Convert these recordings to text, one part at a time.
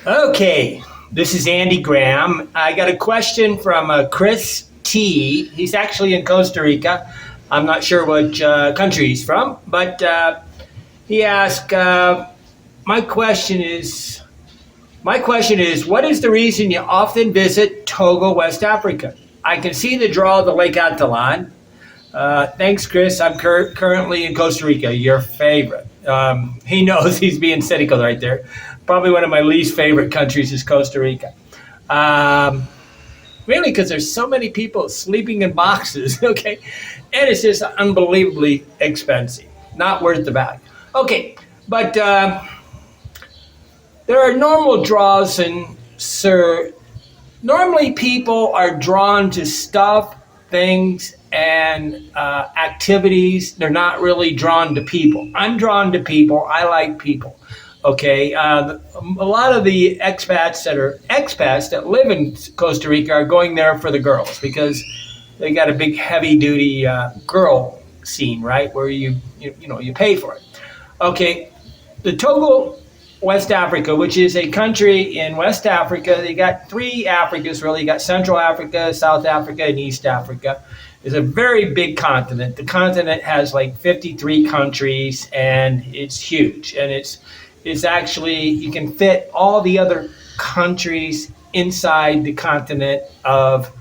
Okay, this is Andy Graham. I got a question from Chris T. He's actually in Costa Rica. I'm not sure which country he's from, but he asked, my question is, what is the reason you often visit Togo, West Africa? I can see the draw of the Lake Atalan. Thanks, Chris. I'm currently in Costa Rica, your favorite. He knows he's being cynical right there. Probably one of my least favorite countries is Costa Rica. Um, Really, because there's so many people sleeping in boxes, okay? And it's just unbelievably expensive. Not worth the value. Okay, but there are normal draws, and sir, normally people are drawn to stuff, things, and activities. They're not really drawn to people. I'm drawn to people. I like people. Okay, a lot of the expats that live in Costa Rica are going there for the girls because they got a big heavy duty girl scene, right, where you pay for it. Okay, the Togo, West Africa, which is a country in West Africa. They got three Africas, really. You got Central Africa, South Africa, and East Africa. It's a very big continent. The continent has like 53 countries, and it's huge. And it's actually, you can fit all the other countries inside the continent of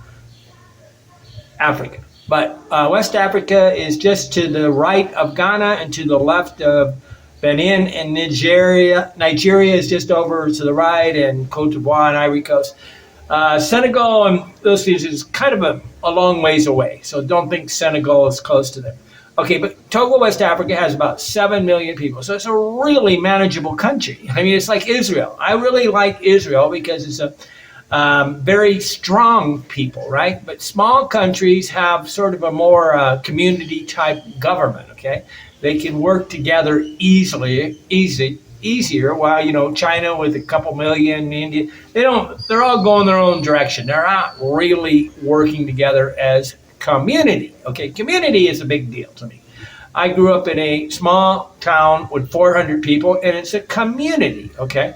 Africa. But West Africa is just to the right of Ghana and to the left of Benin and Nigeria. Nigeria is just over to the right, and Cote d'Ivoire and Ivory Coast. Senegal and those things is kind of a long ways away, so don't think Senegal is close to them. Okay, but Togo, West Africa has about 7 million people, so it's a really manageable country. I mean, it's like Israel. I really like Israel because it's a very strong people, right? But small countries have sort of a more community type government, okay? They can work together easier. While China with a couple million, India, they don't. They're all going their own direction. They're not really working together as community. Okay, community is a big deal to me. I grew up in a small town with 400 people, and it's a community. Okay,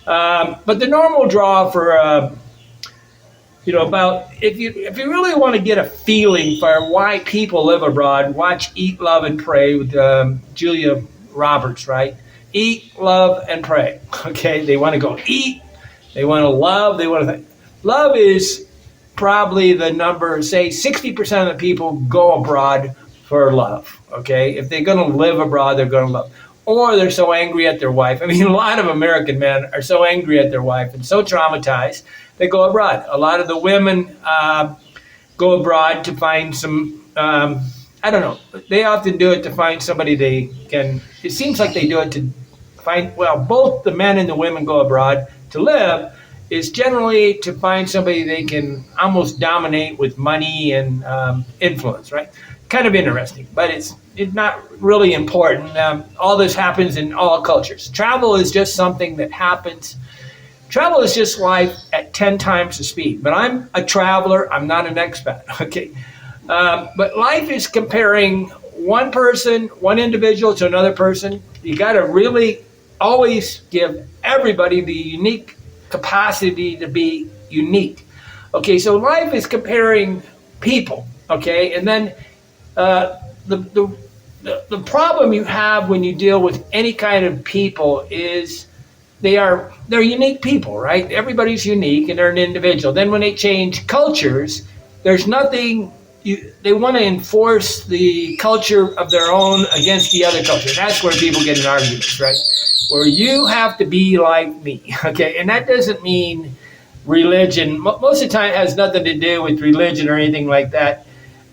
but the normal draw for about if you really want to get a feeling for why people live abroad, watch Eat, Love, and Pray with Julia Roberts, right? Eat, love, and pray. Okay, they want to go eat, they want to love, they want to think. Love is probably the number, say 60% of the people go abroad for love. Okay, if they're going to live abroad, they're going to love. Or they're so angry at their wife. I mean, a lot of American men are so angry at their wife and so traumatized, they go abroad. A lot of the women go abroad to find some, I don't know, they often do it to find somebody they can, it seems like they do it to find, well, both the men and the women go abroad to live, is generally to find somebody they can almost dominate with money and influence, right? Kind of interesting, but it's not really important. All this happens in all cultures. Travel is just something that happens. Travel is just life at 10 times the speed. But I'm a traveler. I'm not an expat. Okay, but life is comparing one person, one individual to another person. You got to really always give everybody the unique capacity to be unique. Okay, so life is comparing people. Okay, and then the problem you have when you deal with any kind of people is they're unique people, right? Everybody's unique and they're an individual. Then when they change cultures, there's nothing. They want to enforce the culture of their own against the other culture. That's where people get in arguments, right? Where you have to be like me, okay? And that doesn't mean religion. Most of the time, it has nothing to do with religion or anything like that.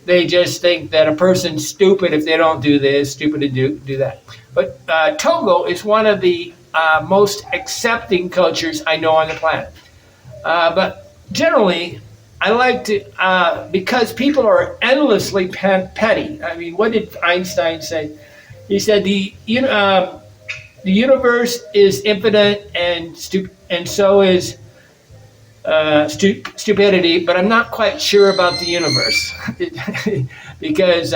They just think that a person's stupid if they don't do this, stupid to do that. But Togo is one of the most accepting cultures I know on the planet. But generally, I like to, because people are endlessly petty. I mean, what did Einstein say? He said the universe is infinite and so is stupidity, but I'm not quite sure about the universe because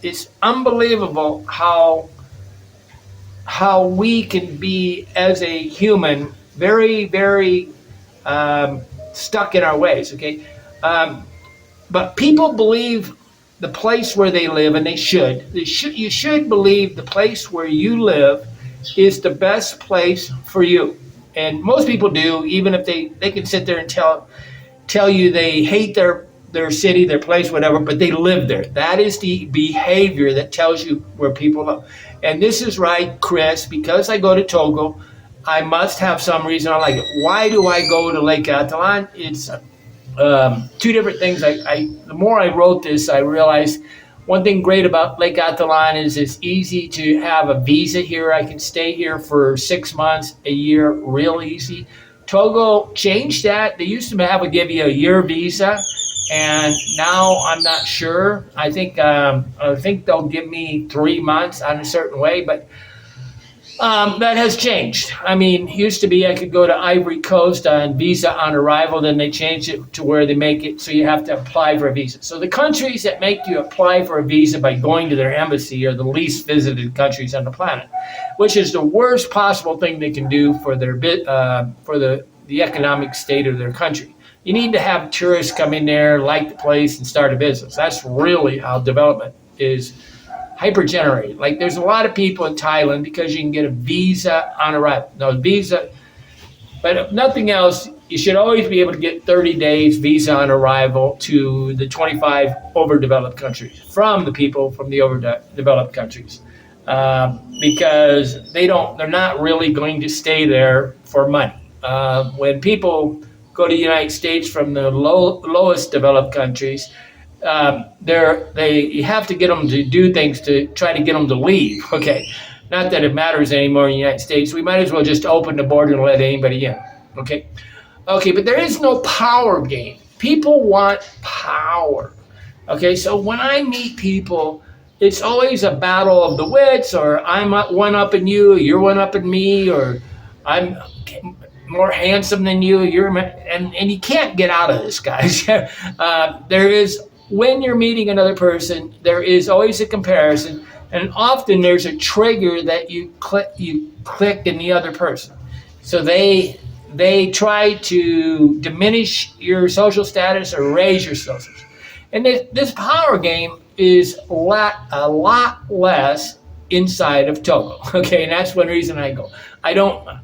it's unbelievable how we can be as a human very, very stuck in our ways, okay? Um, but people believe the place where they live, and you should believe the place where you live is the best place for you. And most people do, even if they can sit there and tell you they hate their city, their place, whatever, but they live there. That is the behavior that tells you where people live. And this is right, Chris, because I go to Togo, I must have some reason I like it. Why do I go to Lake Catalan? It's two different things. The more I wrote this, I realized one thing great about Lake Catalan is it's easy to have a visa here. I can stay here for 6 months, a year, real easy. Togo changed that. They used to give you a year visa, and now I'm not sure. I think they'll give me 3 months on a certain way, but that has changed. I mean, used to be I could go to Ivory Coast on visa on arrival, then they changed it to where they make it so you have to apply for a visa. So the countries that make you apply for a visa by going to their embassy are the least visited countries on the planet, which is the worst possible thing they can do for the economic state of their country. You need to have tourists come in there, like the place, and start a business. That's really how development is hyper-generated. Like there's a lot of people in Thailand because you can get a visa on arrival. No visa, but if nothing else, you should always be able to get 30 days visa on arrival to the 25 overdeveloped countries from the people from the overdeveloped countries, because they're not really going to stay there for money. When people go to the United States from the lowest developed countries, you have to get them to do things to try to get them to leave. Okay, not that it matters anymore in the United States. We might as well just open the border and let anybody in. Okay, but there is no power game. People want power. Okay, so when I meet people, it's always a battle of the wits, or I'm one up in you, you're one up in me, or I'm more handsome than you. And you can't get out of this, guys. When you're meeting another person, there is always a comparison, and often there's a trigger that you click in the other person. So they try to diminish your social status or raise your social. And this power game is a lot less inside of Togo. Okay, and that's one reason I go.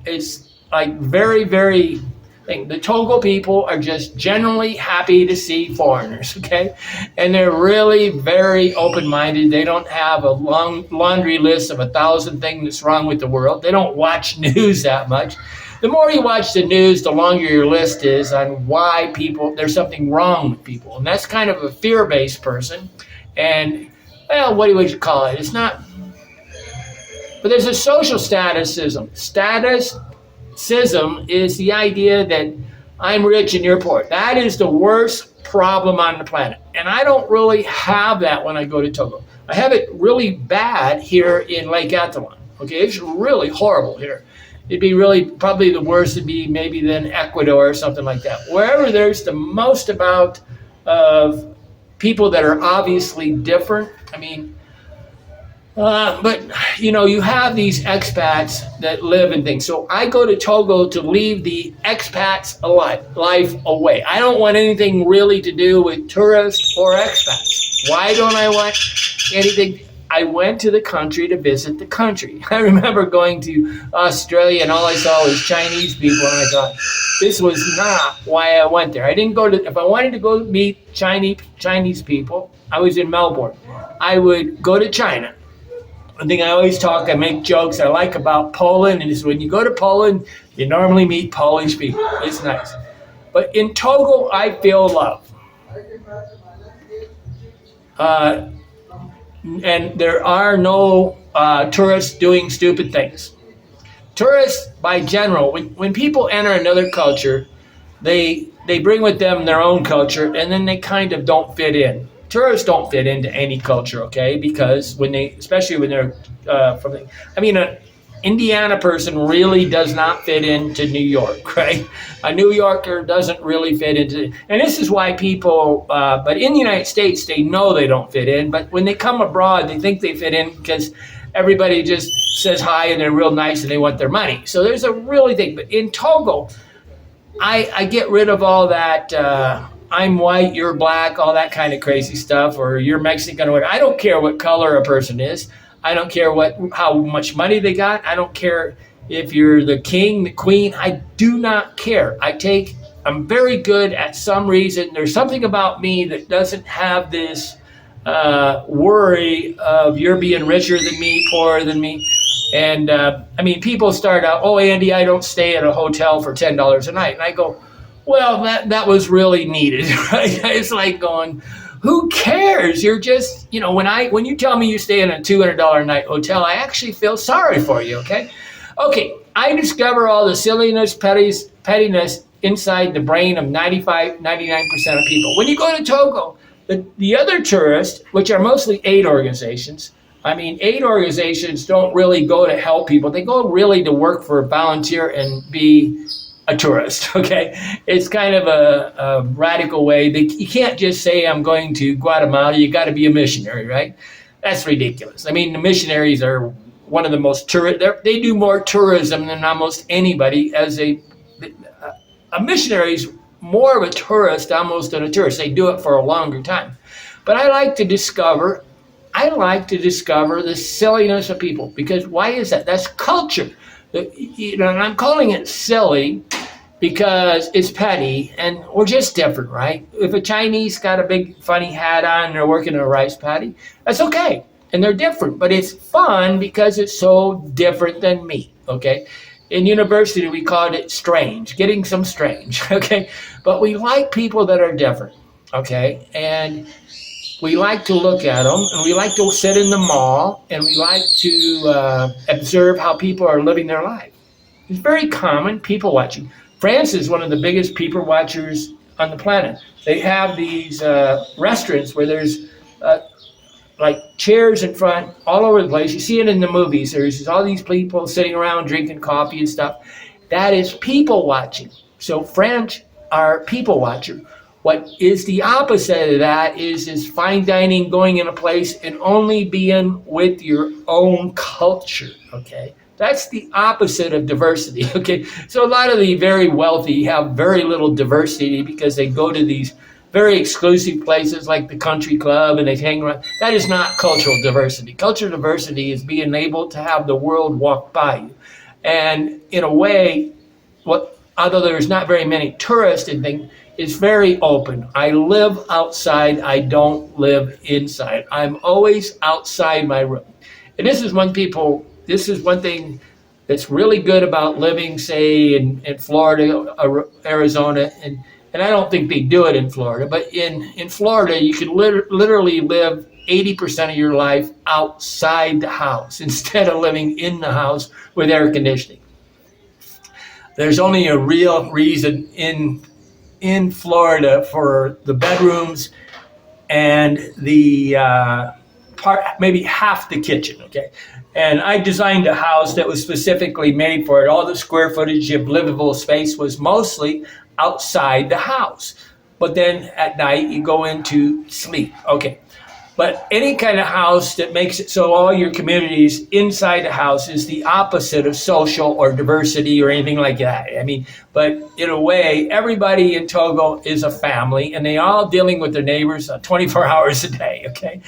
It's like very, very. The Togo people are just generally happy to see foreigners, okay? And they're really very open-minded. They don't have a long laundry list of 1,000 things that's wrong with the world. They don't watch news that much. The more you watch the news, the longer your list is on why there's something wrong with people. And that's kind of a fear-based person. And, well, what do you call it? It's not, but there's a social statusism. Statusism is the idea that I'm rich and you're poor. That is the worst problem on the planet. And I don't really have that when I go to Togo. I have it really bad here in Lake Catalan. Okay, it's really horrible here. It'd be really, probably the worst would be maybe then Ecuador or something like that. Wherever there's the most amount of people that are obviously different. I mean, but, you have these expats that live in things. So I go to Togo to leave the expats life away. I don't want anything really to do with tourists or expats. Why don't I want anything? I went to the country to visit the country. I remember going to Australia and all I saw was Chinese people, and I thought, this was not why I went there. I didn't go to, if I wanted to go meet Chinese people, I was in Melbourne. I would go to China. One thing I always I make jokes I like about Poland is when you go to Poland, you normally meet Polish people. It's nice. But in Togo, I feel love. And there are no tourists doing stupid things. Tourists, by general, when people enter another culture, they bring with them their own culture, and then they kind of don't fit in. Tourists don't fit into any culture, okay? Because especially when they're an Indiana person really does not fit into New York, right? A New Yorker doesn't really fit into, and this is why people, but in the United States, they know they don't fit in, but when they come abroad, they think they fit in because everybody just says hi and they're real nice and they want their money. So there's a really thing. But in Togo, I get rid of all that. I'm white, you're black, all that kind of crazy stuff, or you're Mexican or whatever. I don't care what color a person is. I don't care how much money they got. I don't care if you're the king, the queen. I do not care. I'm very good at some reason. There's something about me that doesn't have this worry of you're being richer than me, poorer than me. And I mean, people start out, oh, Andy, I don't stay at a hotel for $10 a night. And I go, well, that was really needed, right? It's like going, who cares? You're just, when you tell me you stay in a $200 a night hotel, I actually feel sorry for you, okay? Okay, I discover all the silliness, pettiness inside the brain of 99% of people. When you go to Togo, the other tourists, which are mostly aid organizations, aid organizations don't really go to help people. They go really to work for a volunteer and be a tourist, okay? It's kind of a radical way. You can't just say, I'm going to Guatemala. You got to be a missionary, right? That's ridiculous. The missionaries are one of the most they do more tourism than almost anybody. As a missionary's more of a tourist almost than a tourist. They do it for a longer time. But I like to discover the silliness of people, because why is that? That's culture. And I'm calling it silly because it's petty and we're just different, right? If a Chinese got a big funny hat on and they're working in a rice paddy, that's okay. And they're different, but it's fun because it's so different than me, okay? In university, we called it strange, getting some strange, okay? But we like people that are different, okay? And we like to look at them, and we like to sit in the mall, and we like to observe how people are living their life. It's very common, people watching. France is one of the biggest people watchers on the planet. They have these restaurants where there's like chairs in front all over the place. You see it in the movies. There's all these people sitting around drinking coffee and stuff. That is people watching. So French are people watcher. What is the opposite of that is fine dining, going in a place and only being with your own culture, okay? That's the opposite of diversity, okay? So a lot of the very wealthy have very little diversity because they go to these very exclusive places like the country club and they hang around. That is not cultural diversity. Cultural diversity is being able to have the world walk by you. And in a way, although there's not very many tourists and things, it's very open. I live outside. I don't live inside. I'm always outside my room. And this is one thing that's really good about living, say, in Florida, Arizona, and I don't think they do it in Florida, but in Florida, you can literally live 80% of your life outside the house instead of living in the house with air conditioning. There's only a real reason in Florida for the bedrooms and the maybe half the kitchen, okay? And I designed a house that was specifically made for it. All the square footage of livable space was mostly outside the house. But then at night you go into sleep, okay? But any kind of house that makes it so all your communities inside the house is the opposite of social or diversity or anything like that. But in a way, everybody in Togo is a family and they all dealing with their neighbors 24 hours a day, okay?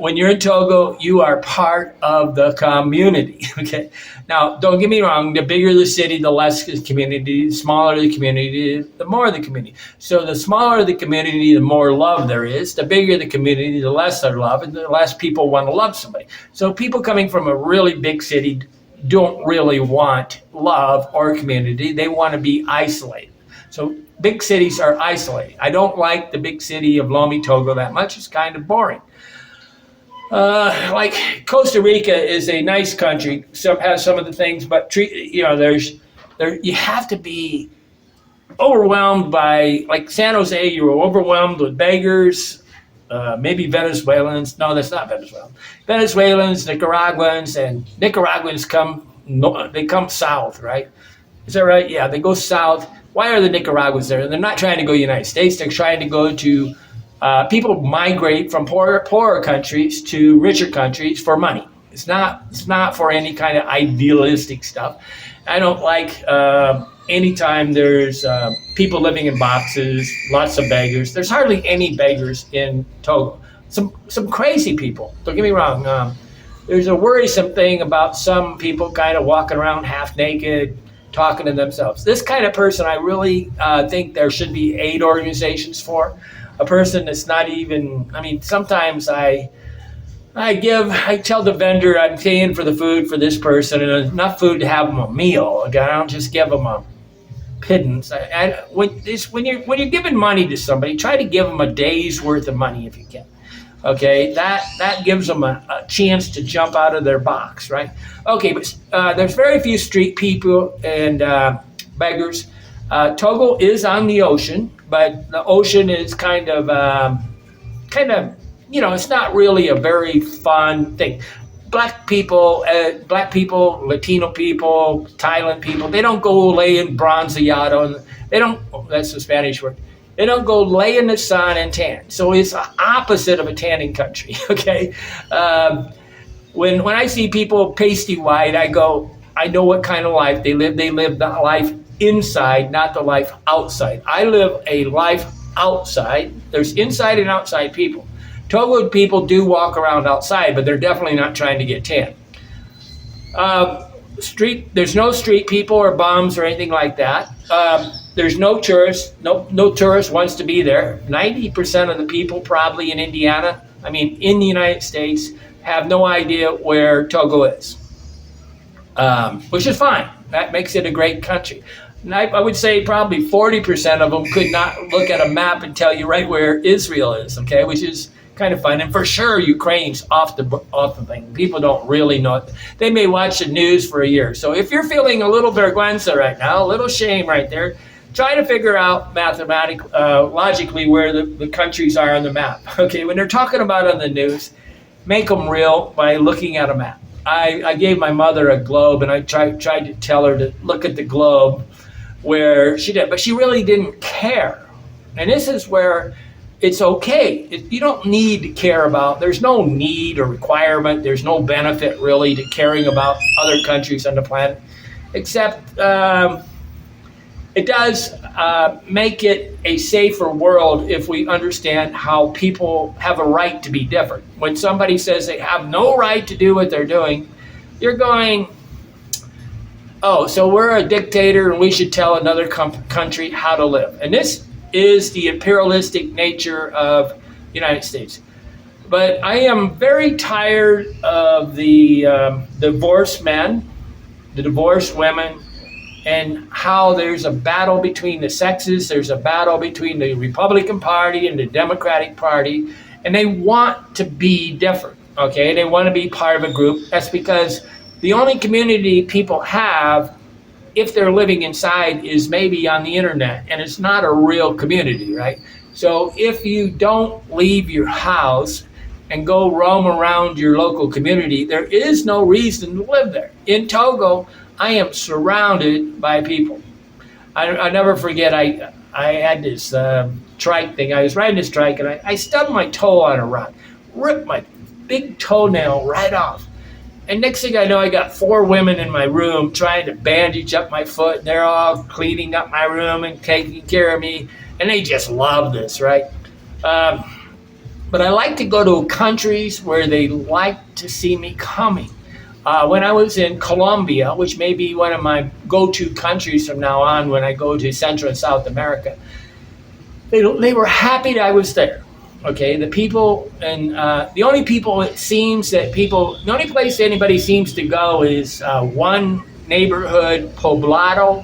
When you're in Togo, you are part of the community, okay? Now, don't get me wrong, the bigger the city, the less the community, the smaller the community, the more the community. So the smaller the community, the more love there is. The bigger the community, the less their love, and the less people want to love somebody. So people coming from a really big city don't really want love or community. They want to be isolated. So big cities are isolated. I don't like the big city of Lomé, Togo that much. It's kind of boring. Like Costa Rica is a nice country, has some of the things, but you have to be overwhelmed by, like San Jose, you were overwhelmed with beggars, maybe Venezuelans. No, that's not Venezuelan. Venezuelans, Nicaraguans, and Nicaraguans come south, right? Is that right? Yeah, they go south. Why are the Nicaraguans there? They're not trying to go to the United States. They're trying to go to people migrate from poorer countries to richer countries for money. It's not for any kind of idealistic stuff. I don't like anytime there's people living in boxes, lots of beggars. There's hardly any beggars in Togo. Some crazy people. Don't get me wrong. There's a worrisome thing about some people kind of walking around half naked, talking to themselves. This kind of person, I really think there should be aid organizations for. A person that's not even. I mean, sometimes I tell the vendor I'm paying for the food for this person and enough food to have them a meal. Okay, I don't just give them a pittance. When you're giving money to somebody, try to give them a day's worth of money if you can. Okay, that gives them a chance to jump out of their box, right? Okay, but there's very few street people and beggars. Togo is on the ocean, but the ocean is kind of it's not really a very fun thing. Black people, Latino people, Thailand people, they don't go lay in bronzeado. They don't. That's the Spanish word. They don't go lay in the sun and tan. So it's the opposite of a tanning country. Okay. When I see people pasty white, I go, I know what kind of life they live. They live the life inside, not the life outside. I live a life outside. There's inside and outside people. Togo people do walk around outside, but they're definitely not trying to get tan. There's no street people or bums or anything like that. There's no tourists. No tourist wants to be there. 90% of the people probably in in the United States, have no idea where Togo is, which is fine. That makes it a great country. And I would say probably 40% of them could not look at a map and tell you right where Israel is, okay, which is kind of fun. And for sure, Ukraine's off the thing. People don't really know it. They may watch the news for a year. So if you're feeling a little vergüenza right now, a little shame right there, try to figure out logically where the countries are on the map. Okay, when they're talking about on the news, make them real by looking at a map. I gave my mother a globe, and I tried to tell her to look at the globe where she did, but she really didn't care. And this is where it's okay. You don't need to care about, there's no need or requirement, there's no benefit really to caring about other countries on the planet, except it does make it a safer world if we understand how people have a right to be different. When somebody says they have no right to do what they're doing, you're going, oh, so we're a dictator and we should tell another country how to live. And this is the imperialistic nature of the United States. But I am very tired of the divorced men, the divorced women, and how there's a battle between the sexes, there's a battle between the Republican Party and the Democratic Party, and they want to be different, okay? They want to be part of a group. That's because the only community people have, if they're living inside, is maybe on the internet, and it's not a real community, right? So if you don't leave your house and go roam around your local community, there is no reason to live there. In Togo, I am surrounded by people. I never forget, I had this trike thing. I was riding this trike, and I stubbed my toe on a rock, ripped my big toenail right off. And next thing I know, I got 4 women in my room trying to bandage up my foot. And they're all cleaning up my room and taking care of me. And they just love this, right? But I like to go to countries where they like to see me coming. When I was in Colombia, which may be one of my go-to countries from now on when I go to Central and South America, they were happy that I was there. Okay, the people, and the only place anybody seems to go is one neighborhood, Poblado,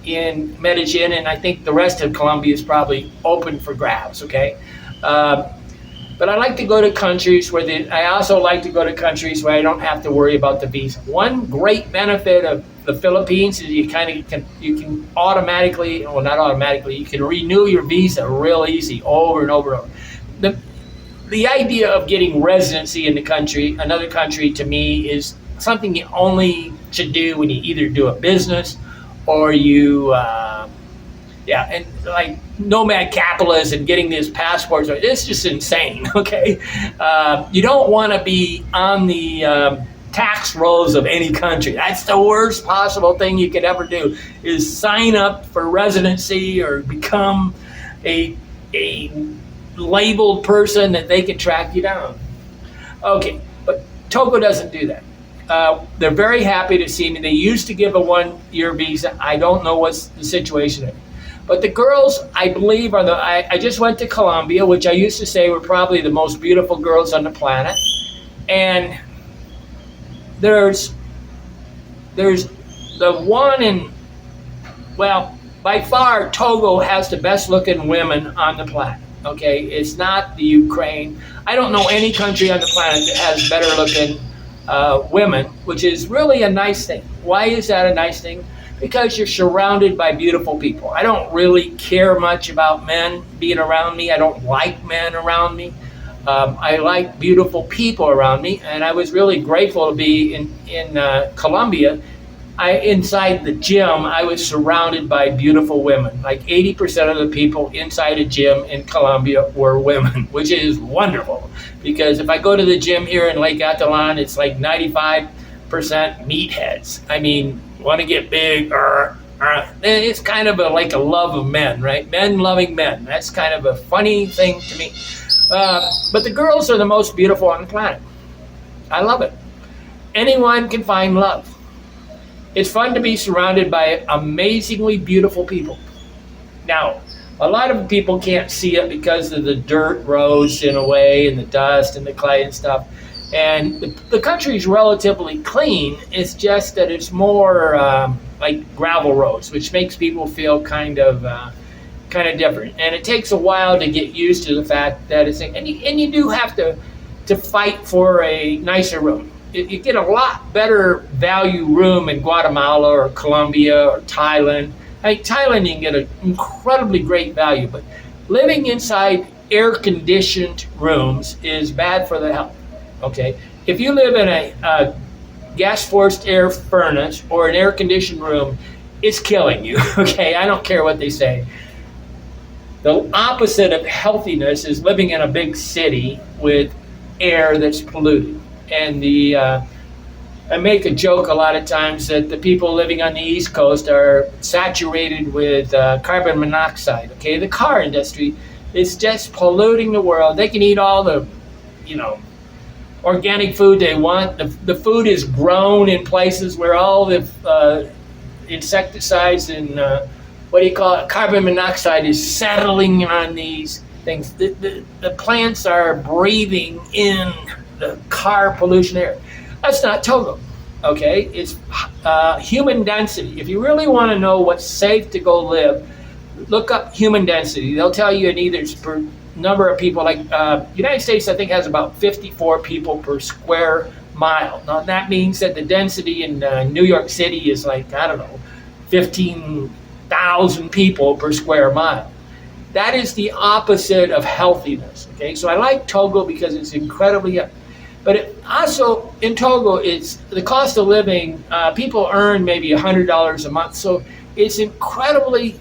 in Medellin, and I think the rest of Colombia is probably open for grabs, okay? But I like to go to countries I also like to go to countries where I don't have to worry about the visa. One great benefit of the Philippines is you can automatically, well, not automatically, you can renew your visa real easy over and over and over. The idea of getting residency in another country, to me, is something you only should do when you either do a business or you, and like nomad capitalists and getting these passports, it's just insane, okay? You don't want to be on the tax rolls of any country. That's the worst possible thing you could ever do, is sign up for residency or become a labeled person that they can track you down. Okay, but Togo doesn't do that. They're very happy to see me. They used to give a 1-year visa. I don't know what's the situation is. But the girls, I believe, are I just went to Colombia, which I used to say were probably the most beautiful girls on the planet. And there's the one in, well, by far, Togo has the best looking women on the planet. Okay, it's not the Ukraine. I don't know any country on the planet that has better looking women, which is really a nice thing. Why is that a nice thing? Because you're surrounded by beautiful people. I don't really care much about men being around me. I don't like men around me. I like beautiful people around me, and I was really grateful to be in Colombia. Inside the gym, I was surrounded by beautiful women. Like 80% of the people inside a gym in Colombia were women, which is wonderful. Because if I go to the gym here in Lake Atalan, it's like 95% meatheads. I mean, want to get big. It's kind of like a love of men, right? Men loving men. That's kind of a funny thing to me. But the girls are the most beautiful on the planet. I love it. Anyone can find love. It's fun to be surrounded by amazingly beautiful people. Now, a lot of people can't see it because of the dirt roads in a way, and the dust and the clay and stuff. And the country's relatively clean. It's just that it's more like gravel roads, which makes people feel kind of different. And it takes a while to get used to the fact that it's, and you do have to fight for a nicer room. You get a lot better value room in Guatemala or Colombia or Thailand. I mean, Thailand, you can get an incredibly great value, but living inside air-conditioned rooms is bad for the health. Okay, if you live in a gas-forced air furnace or an air-conditioned room, it's killing you. Okay, I don't care what they say. The opposite of healthiness is living in a big city with air that's polluted. And I make a joke a lot of times that the people living on the East Coast are saturated with carbon monoxide. Okay, the car industry is just polluting the world. They can eat all the, organic food they want. The food is grown in places where all the insecticides and carbon monoxide is settling on these things. The plants are breathing in the car pollution air. That's not Togo. Okay, it's human density. If you really want to know what's safe to go live, look up human density. They'll tell you either per number of people. Like United States, I think, has about 54 people per square mile. Now that means that the density in New York City is like, I don't know, 15,000 people per square mile. That is the opposite of healthiness. Okay, so I like Togo because it's incredibly. But also in Togo, it's the cost of living. People earn maybe $100 a month, so it's incredibly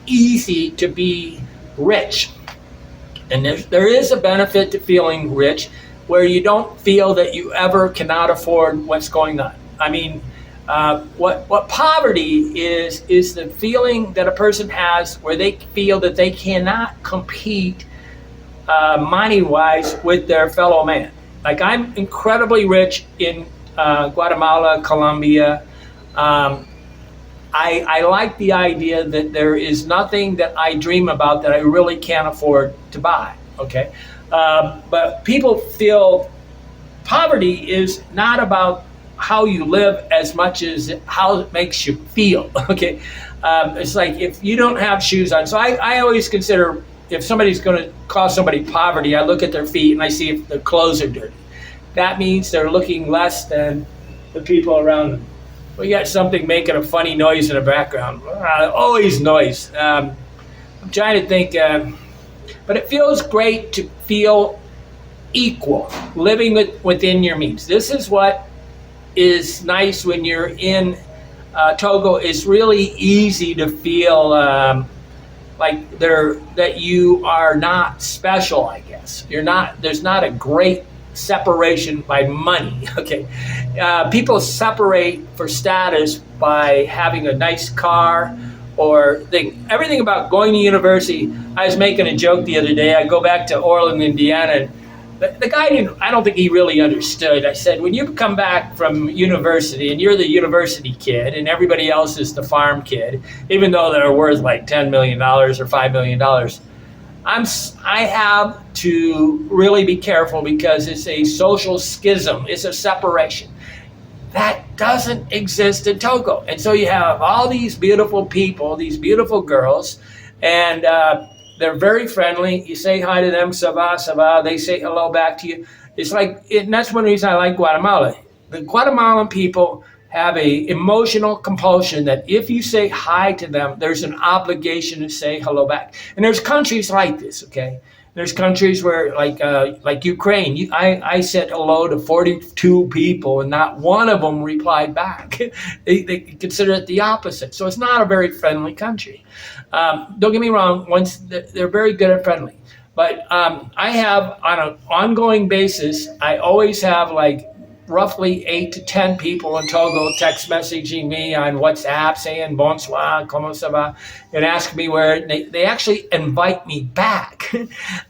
easy to be rich. And there is a benefit to feeling rich, where you don't feel that you ever cannot afford what's going on. I mean, what poverty is the feeling that a person has where they feel that they cannot compete money-wise with their fellow man. Like, I'm incredibly rich in Guatemala, Colombia. I like the idea that there is nothing that I dream about that I really can't afford to buy, okay? But people feel poverty is not about how you live as much as how it makes you feel, okay? It's like if you don't have shoes on. So I always consider, if somebody's going to call somebody poverty, I look at their feet and I see if their clothes are dirty. That means they're looking less than the people around them. We got something making a funny noise in the background. Always noise. I'm trying to think, but it feels great to feel equal, living within your means. This is what is nice when you're in Togo. It's really easy to feel that you are not special, I guess. You're not. There's not a great separation by money. Okay, people separate for status by having a nice car or everything about going to university. I was making a joke the other day. I go back to Orland, Indiana, and the guy didn't, I don't think he really understood. I said, when you come back from university and you're the university kid and everybody else is the farm kid, even though they're worth like $10 million or $5 million, I have to really be careful because it's a social schism. It's a separation. That doesn't exist in Togo. And so you have all these beautiful people, these beautiful girls, and they're very friendly. You say hi to them, ça va, ça va. They say hello back to you. It's like, and that's one reason I like Guatemala. The Guatemalan people have a emotional compulsion that if you say hi to them, there's an obligation to say hello back. And there's countries like this, okay? There's countries where, like Ukraine, I said hello to 42 people and not one of them replied back. They consider it the opposite. So it's not a very friendly country. Don't get me wrong, they're very good at friendly. But I have, on an ongoing basis, I always have like roughly 8 to 10 people in Togo text messaging me on WhatsApp saying bonsoir, comment ça va, and ask me where. They actually invite me back.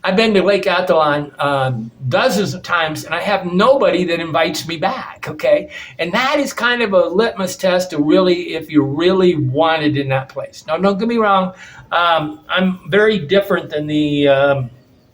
I've been to Lake Atalan dozens of times, and I have nobody that invites me back, okay? And that is kind of a litmus test to really, if you're really wanted in that place. Now, don't get me wrong, I'm very different than the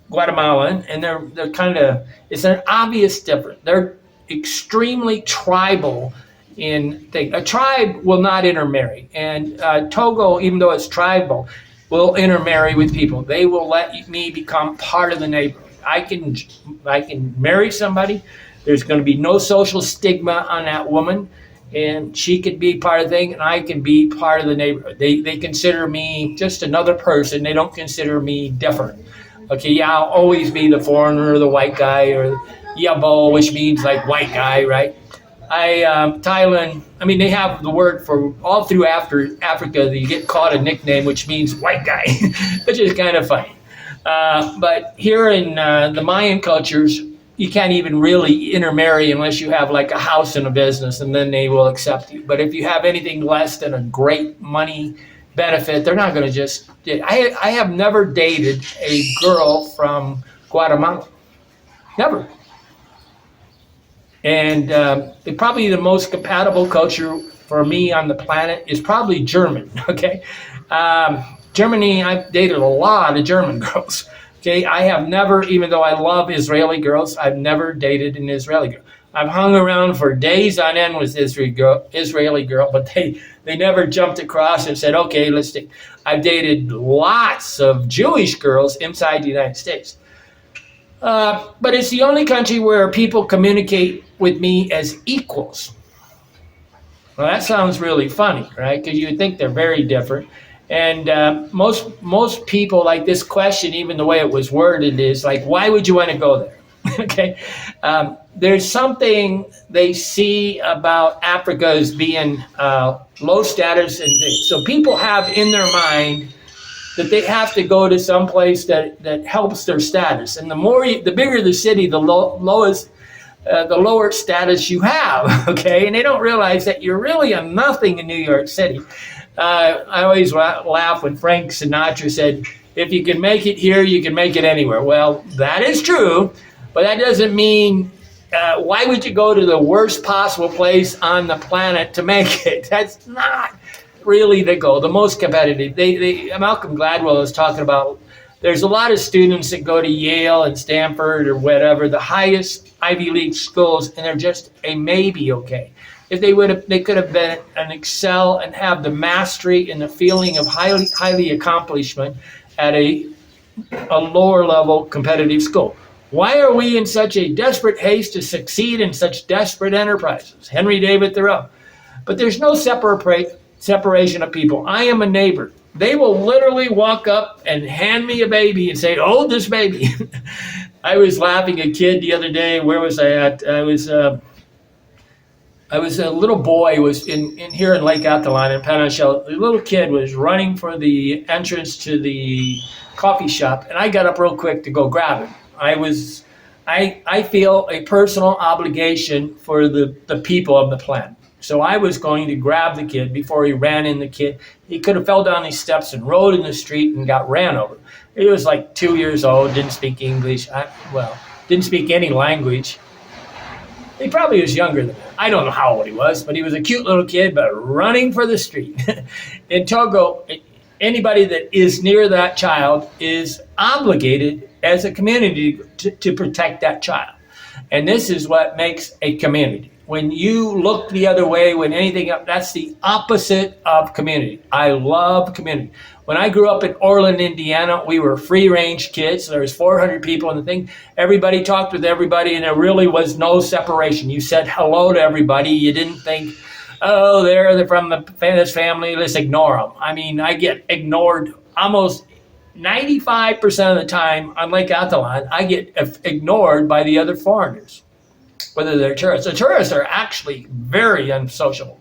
Guatemalan, and they're kind of, it's an obvious difference. They're extremely tribal in thing. A tribe will not intermarry, and Togo, even though it's tribal, will intermarry with people. They will let me become part of the neighborhood. I can marry somebody. There's going to be no social stigma on that woman, and she could be part of the thing, and I can be part of the neighborhood. They consider me just another person. They don't consider me different. Okay, yeah, I'll always be the foreigner or the white guy or Yabo, which means like white guy, right? Thailand, I mean, they have the word for all through Africa, you get called a nickname, which means white guy, which is kind of funny. But here in the Mayan cultures, you can't even really intermarry unless you have like a house and a business, and then they will accept you. But if you have anything less than a great money benefit, they're not going to just. I have never dated a girl from Guatemala. Never. And probably the most compatible culture for me on the planet is probably German, okay? Germany, I've dated a lot of German girls, okay? I have never, even though I love Israeli girls, I've never dated an Israeli girl. I've hung around for days on end with Israeli girl, but they never jumped across and said, okay, let's date. I've dated lots of Jewish girls inside the United States. But it's the only country where people communicate with me as equals. Well, that sounds really funny, right? Because you would think they're very different. And most people like this question, even the way it was worded, is like, why would you want to go there? Okay. There's something they see about Africa as being low status and things. So people have in their mind that they have to go to some place that helps their status. And the bigger the city, the lower status you have, okay? And they don't realize that you're really a nothing in New York City. I always laugh when Frank Sinatra said, if you can make it here, you can make it anywhere. Well, that is true, but that doesn't mean, why would you go to the worst possible place on the planet to make it? That's not really the goal, the most competitive. Malcolm Gladwell is talking about, there's a lot of students that go to Yale and Stanford or whatever, the highest Ivy League schools, and they're just a maybe okay. If they could have been an excel and have the mastery and the feeling of highly accomplishment at a lower level competitive school. Why are we in such a desperate haste to succeed in such desperate enterprises? Henry David Thoreau. But there's no separation of people. I am a neighbor. They will literally walk up and hand me a baby and say, hold this baby. I was laughing a kid the other day. Where was I at? I was a little boy was in here in Lake Atalan in Penachel. The little kid was running for the entrance to the coffee shop, and I got up real quick to go grab him. I was I feel a personal obligation for the people of the planet. So I was going to grab the kid before he ran in the kid. He could have fell down these steps and rolled in the street and got ran over. He was like 2 years old, didn't speak English. Didn't speak any language. He probably was younger than that. I don't know how old he was, but he was a cute little kid, but running for the street. In Togo, anybody that is near that child is obligated as a community to protect that child. And this is what makes a community. When you look the other way, when anything else, that's the opposite of community. I love community. When I grew up in Orland, Indiana, we were free-range kids. There was 400 people in the thing. Everybody talked with everybody, and there really was no separation. You said hello to everybody. You didn't think, oh, they're from this family, let's ignore them. I mean, I get ignored almost 95% of the time on Lake Athlon. I get ignored by the other foreigners, whether they're tourists. The tourists are actually very unsociable.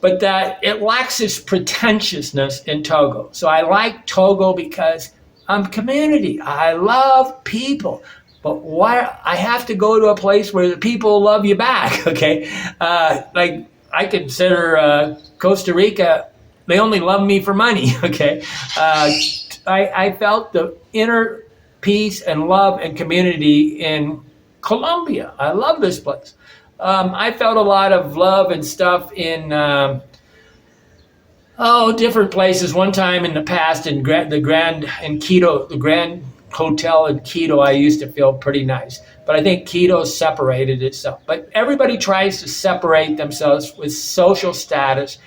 But that it lacks this pretentiousness in Togo. So I like Togo because I'm community. I love people. But why I have to go to a place where the people love you back, okay? Like I consider Costa Rica, they only love me for money, okay? I felt the inner peace and love and community in Colombia. I love this place. I felt a lot of love and stuff in different places. One time in the past in the Grand Hotel in Quito, I used to feel pretty nice. But I think Quito separated itself. But everybody tries to separate themselves with social status.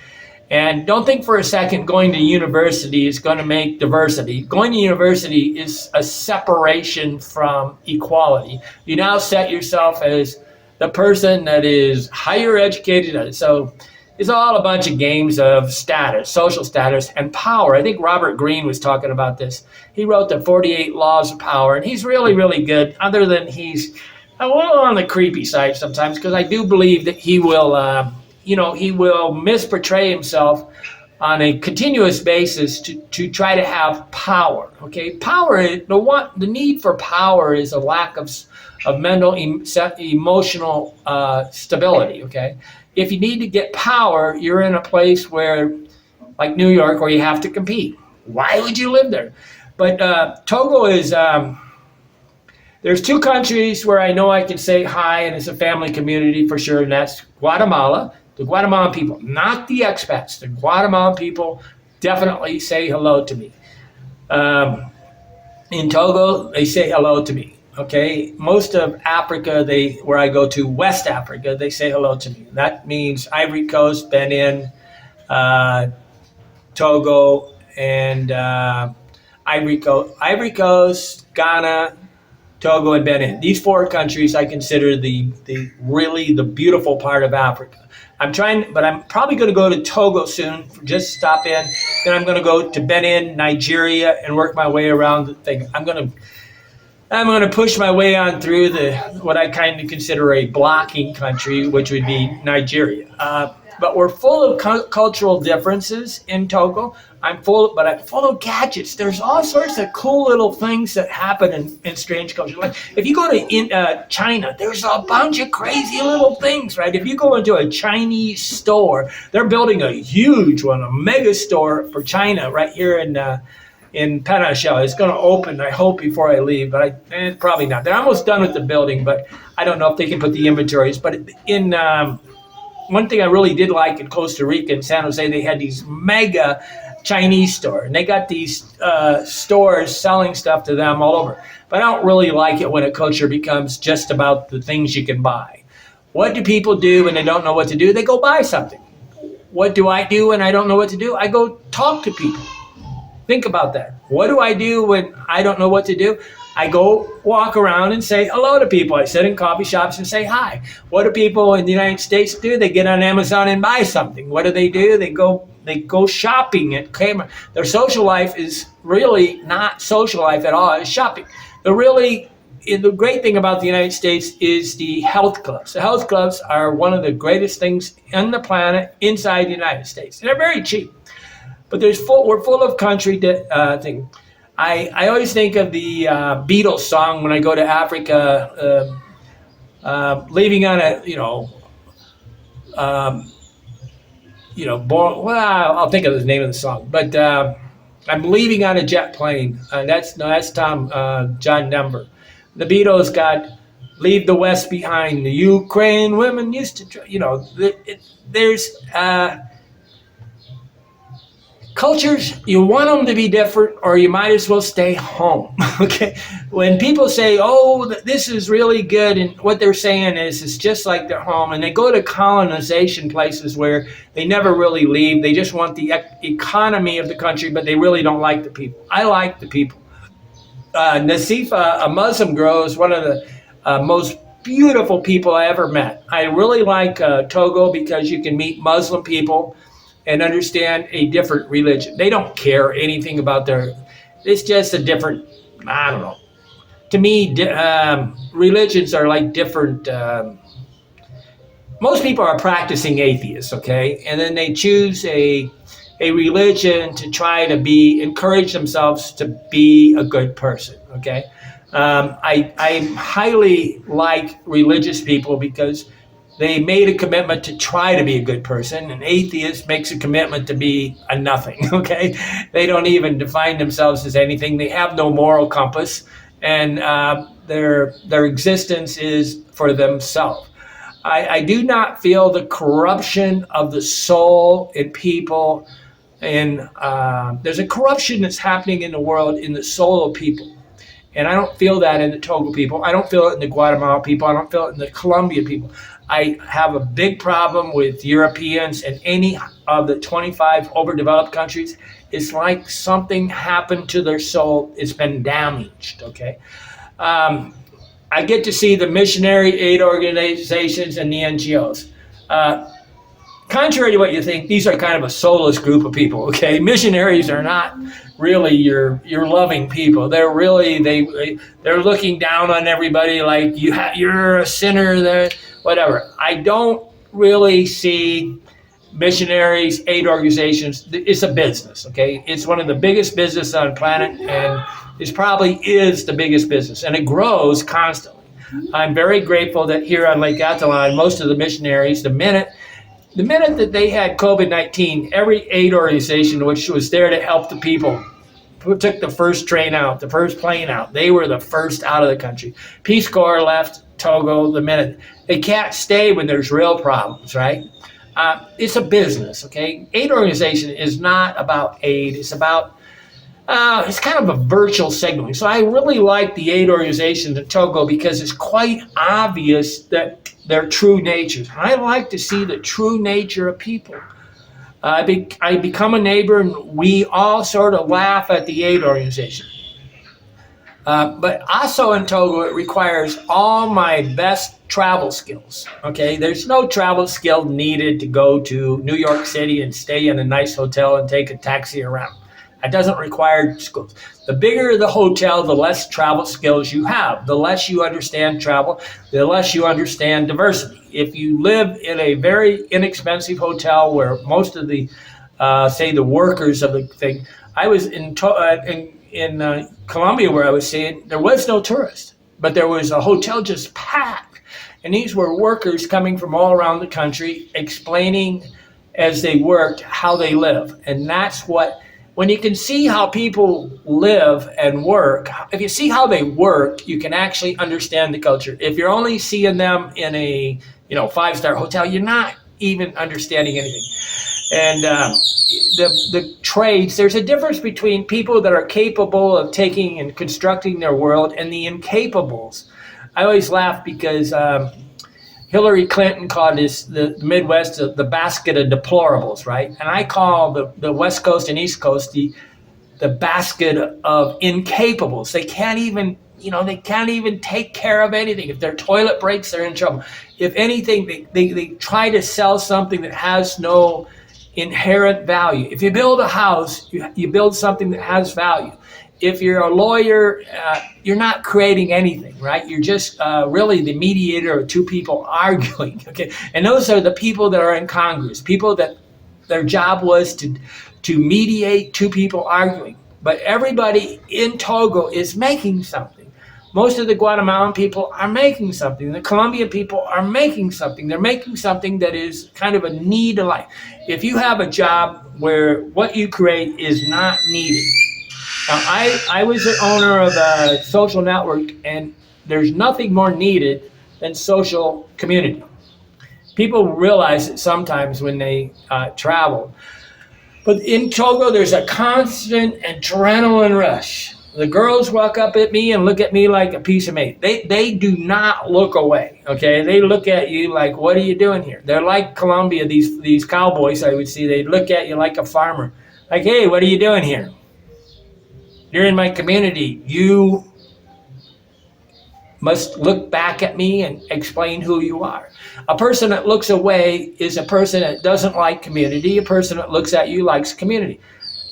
And don't think for a second going to university is going to make diversity. Going to university is a separation from equality. You now set yourself as the person that is higher educated. So it's all a bunch of games of status, social status, and power. I think Robert Greene was talking about this. He wrote the 48 Laws of Power, and he's really, really good, other than he's a little on the creepy side sometimes, because I do believe that he will misportray himself on a continuous basis to try to have power. Okay, power. The need for power is a lack of mental, emotional stability. Okay, if you need to get power, you're in a place where, like New York, where you have to compete. Why would you live there? But Togo is. There's two countries where I know I can say hi, and it's a family community for sure, and that's Guatemala. The Guatemalan people, not the expats. The Guatemalan people definitely say hello to me. In Togo, they say hello to me. Okay, most of Africa, where I go to, West Africa, they say hello to me. That means Ivory Coast, Benin, Togo, and Ivory Coast, Ghana, Togo, and Benin. These four countries I consider the beautiful part of Africa. But I'm probably going to go to Togo soon, just stop in. Then I'm going to go to Benin, Nigeria, and work my way around the thing. I'm going to push my way on through what I kind of consider a blocking country, which would be Nigeria. But we're full of cultural differences in Togo. I'm full of gadgets. There's all sorts of cool little things that happen in strange cultures. Like if you go to China, there's a bunch of crazy little things, right? If you go into a Chinese store, they're building a huge one, a mega store for China right here in Panachel. It's going to open, I hope, before I leave, but probably not. They're almost done with the building, but I don't know if they can put the inventories. But one thing I really did like in Costa Rica and San Jose, they had these mega Chinese stores, and they got these stores selling stuff to them all over. But I don't really like it when a culture becomes just about the things you can buy. What do people do when they don't know what to do? They go buy something. What do I do when I don't know what to do? I go talk to people. Think about that. What do I do when I don't know what to do? I go walk around and say hello to people. I sit in coffee shops and say hi. What do people in the United States do? They get on Amazon and buy something. What do? They go shopping at Kmart. Their social life is really not social life at all. It's shopping. The great thing about the United States is the health clubs. The health clubs are one of the greatest things on the planet inside the United States. And they're very cheap. But we're full of country thing. I always think of the Beatles song when I go to Africa, leaving on a um, well, I'll think of the name of the song, but I'm leaving on a jet plane. That's no, that's Tom John Denver. The Beatles got "Leave the West Behind." The Ukraine women used to, there's cultures, you want them to be different or you might as well stay home. Okay, when people say, oh, this is really good, and what they're saying is it's just like their home, and they go to colonization places where they never really leave. They just want the economy of the country, but they really don't like the people. I like the people. Nasifa, a Muslim girl, is one of the most beautiful people I ever met. I really like Togo because you can meet Muslim people and understand a different religion. They don't care anything about it's just a different, I don't know. To me, religions are like different. Most people are practicing atheists, okay? And then they choose a religion to try to encourage themselves to be a good person, okay? I highly like religious people because they made a commitment to try to be a good person. An atheist makes a commitment to be a nothing, okay? They don't even define themselves as anything. They have no moral compass, and their existence is for themselves. I do not feel the corruption of the soul in people, and there's a corruption that's happening in the world in the soul of people. And I don't feel that in the Togo people. I don't feel it in the Guatemala people. I don't feel it in the Colombia people. I have a big problem with Europeans and any of the 25 overdeveloped countries. It's like something happened to their soul. It's been damaged, okay? I get to see the missionary aid organizations and the NGOs. Contrary to what you think, these are kind of a soulless group of people, okay? Missionaries are not really your loving people. They're really, they're looking down on everybody like you're a sinner, there, whatever. I don't really see missionaries, aid organizations. It's a business, okay? It's one of the biggest businesses on the planet, and it probably is the biggest business, and it grows constantly. I'm very grateful that here on Lake Athlon, most of the missionaries, the minute that they had COVID-19, every aid organization which was there to help the people who took the first train out, the first plane out, they were the first out of the country. Peace Corps left Togo the minute. They can't stay when there's real problems, right? It's a business, okay? Aid organization is not about aid. It's about, it's kind of a virtual signaling. So I really like the aid organization in Togo because it's quite obvious that their true natures. I like to see the true nature of people. I become a neighbor, and we all sort of laugh at the aid organization. But also in Togo, it requires all my best travel skills. Okay, there's no travel skill needed to go to New York City and stay in a nice hotel and take a taxi around. It doesn't require schools. The bigger the hotel, the less travel skills you have. The less you understand travel, the less you understand diversity. If you live in a very inexpensive hotel where most of the, say, the workers of the thing, I was in Colombia where I was staying, there was no tourist, but there was a hotel just packed. And these were workers coming from all around the country explaining as they worked how they live. And that's what, when you can see how people live and work, if you see how they work, you can actually understand the culture. If you're only seeing them in a 5-star hotel, you're not even understanding anything. And the trades, there's a difference between people that are capable of taking and constructing their world and the incapables. I always laugh because Hillary Clinton called the Midwest the basket of deplorables, right? And I call the West Coast and East Coast the basket of incapables. They can't even, they can't even take care of anything. If their toilet breaks, they're in trouble. If anything, they try to sell something that has no inherent value. If you build a house, you build something that has value. If you're a lawyer, you're not creating anything, right? You're just really the mediator of two people arguing, okay? And those are the people that are in Congress, people that their job was to mediate two people arguing. but everybody in Togo is making something. Most of the Guatemalan people are making something. The Colombian people are making something. They're making something that is kind of a need of life. If you have a job where what you create is not needed. Now, I was the owner of a social network, and there's nothing more needed than social community. People realize it sometimes when they travel. But in Togo, there's a constant adrenaline rush. The girls walk up at me and look at me like a piece of meat. They do not look away, okay? They look at you like, what are you doing here? They're like Colombia, these cowboys I would see. They look at you like a farmer. Like, hey, what are you doing here? You're in my community. You must look back at me and explain who you are. A person that looks away is a person that doesn't like community. A person that looks at you likes community.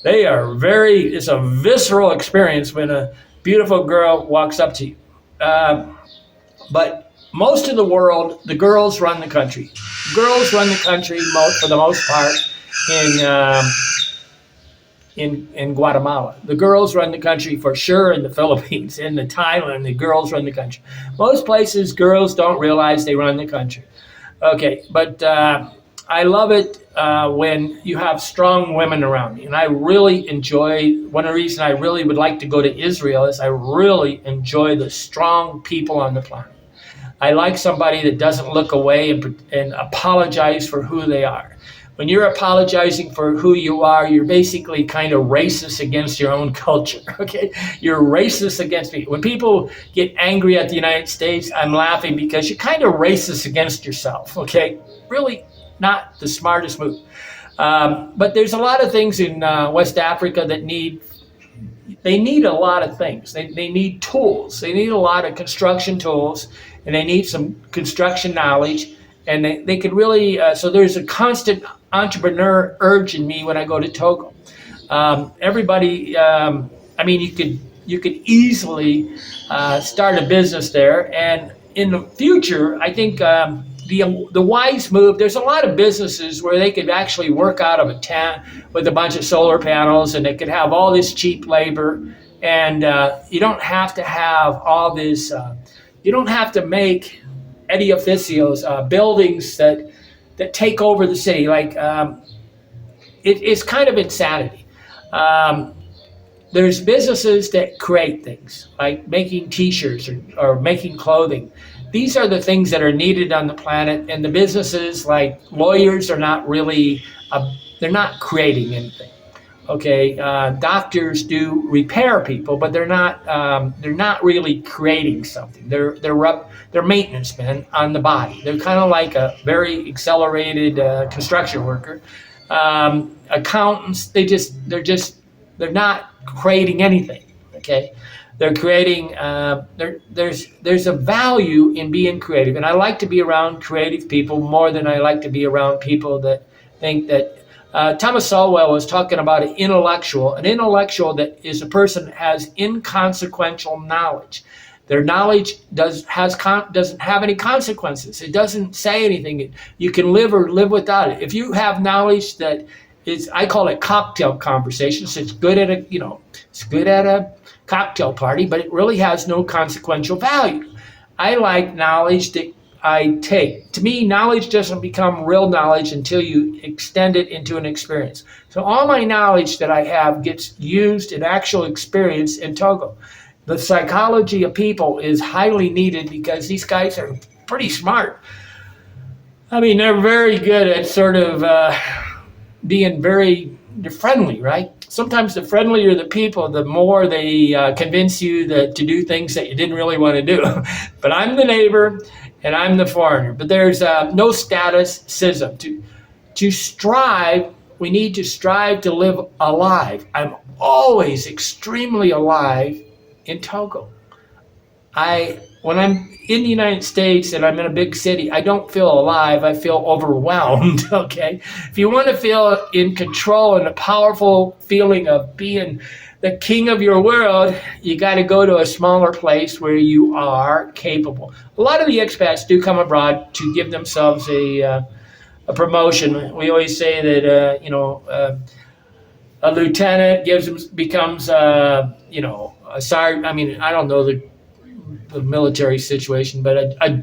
It's a visceral experience when a beautiful girl walks up to you. But most of the world, the girls run the country. Girls run the country for the most part in Guatemala. The girls run the country for sure in the Philippines. In the Thailand, the girls run the country. Most places, girls don't realize they run the country. Okay, but I love it when you have strong women around me. And I really enjoy, one of the reasons I really would like to go to Israel is I really enjoy the strong people on the planet. I like somebody that doesn't look away and apologize for who they are. When you're apologizing for who you are, you're basically kind of racist against your own culture, okay? You're racist against me. When people get angry at the United States, I'm laughing because you're kind of racist against yourself, okay? Really not the smartest move. But there's a lot of things in West Africa that need a lot of things. They need tools. They need a lot of construction tools, and they need some construction knowledge. And they could really, so there's a constant entrepreneur urge in me when I go to Togo. Everybody, you could easily start a business there. And in the future, I think the wise move, there's a lot of businesses where they could actually work out of a tent with a bunch of solar panels, and they could have all this cheap labor. And you don't have to have all this, you don't have to make edificios, buildings that take over the city. Like it's kind of insanity. There's businesses that create things, like making T-shirts or making clothing. These are the things that are needed on the planet, and the businesses like lawyers are not really, they're not creating anything. Okay, doctors do repair people, but they're not really creating something. They're maintenance men on the body. They're kind of like a very accelerated construction worker. Accountants, they're not creating anything. Okay, they're creating. There's a value in being creative, and I like to be around creative people more than I like to be around people that think that. Thomas Sowell was talking about an intellectual. An intellectual that is a person that has inconsequential knowledge. Their knowledge doesn't have any consequences. It doesn't say anything. You can live or live without it. If you have knowledge that is, I call it cocktail conversations. It's good at a cocktail party, but it really has no consequential value. I like knowledge that I take. To me, knowledge doesn't become real knowledge until you extend it into an experience. So all my knowledge that I have gets used in actual experience in Togo. The psychology of people is highly needed because these guys are pretty smart. I mean, they're very good at sort of being they're friendly, right? Sometimes the friendlier the people, the more they convince you to do things that you didn't really want to do. But I'm the neighbor, and I'm the foreigner. But there's no statusism. To strive, we need to strive to live alive. I'm always extremely alive in Togo. When I'm in the United States and I'm in a big city, I don't feel alive. I feel overwhelmed, okay? If you want to feel in control and a powerful feeling of being the king of your world, you got to go to a smaller place where you are capable. A lot of the expats do come abroad to give themselves a promotion. We always say that, A lieutenant becomes a sergeant. I mean, I don't know the military situation, but a